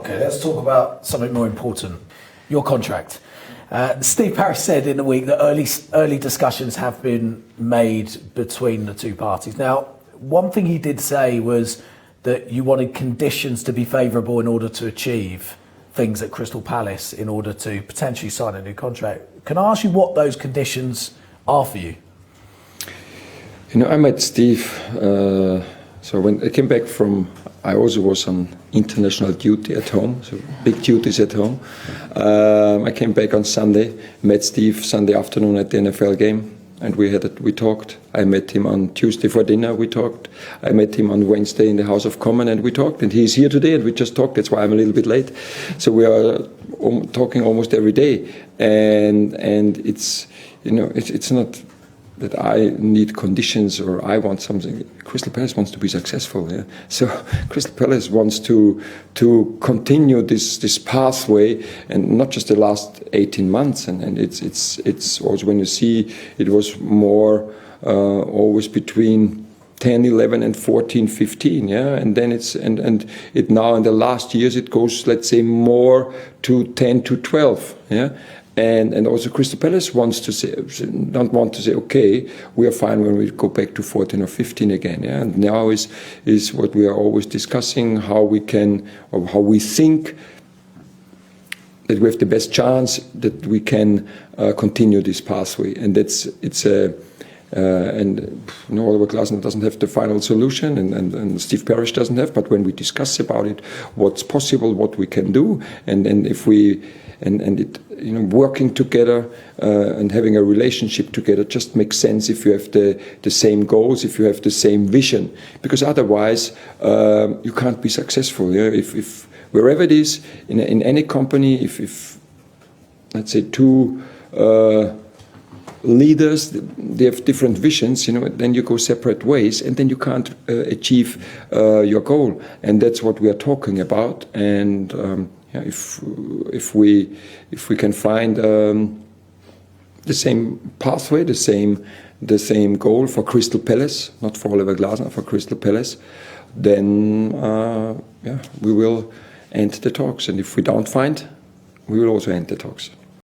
Okay, let's talk about something more important, your contract. Steve Parish said in the week that early discussions have been made between the two parties. Now, one thing he did say was that you wanted conditions to be favourable in order to achieve things at Crystal Palace in order to potentially sign a new contract. Can I ask you what those conditions are for you? You know, I met Steve, so when I came back from, I also was on international duty at home, so big duties at home. I came back on Sunday, met Steve Sunday afternoon at the NFL game, and we talked. I met him on Tuesday for dinner, we talked. I met him on Wednesday in the House of Commons, and we talked. And he's here today, and we just talked. That's why I'm a little bit late. So we are talking almost every day, and it's, you know, it's not that I need conditions or I want something. Crystal Palace wants to be successful. Yeah? So Crystal Palace wants to continue this pathway, and not just the last 18 months. And it's also, when you see, it was more always between 10, 11 and 14, 15, yeah, and then it's it now in the last years it goes, let's say, more to 10 to 12, yeah. And also Crystal Palace don't want to say, okay, we are fine when we go back to 14 or 15 again. Yeah? And now is what we are always discussing, how we can, or how we think that we have the best chance that we can continue this pathway. And and you know, Oliver Glasner doesn't have the final solution, and Steve Parish doesn't have. But when we discuss about it, what's possible, what we can do, and if we you know, working together and having a relationship together just makes sense if you have the same goals, if you have the same vision, because otherwise you can't be successful. Yeah? If wherever it is in any company, if let's say two leaders, they have different visions, you know, then you go separate ways, and then you can't achieve your goal. And that's what we are talking about. And yeah, if we can find the same pathway, the same goal for Crystal Palace, not for Oliver Glasner, for Crystal Palace, then yeah, we will end the talks. And if we don't find, we will also end the talks.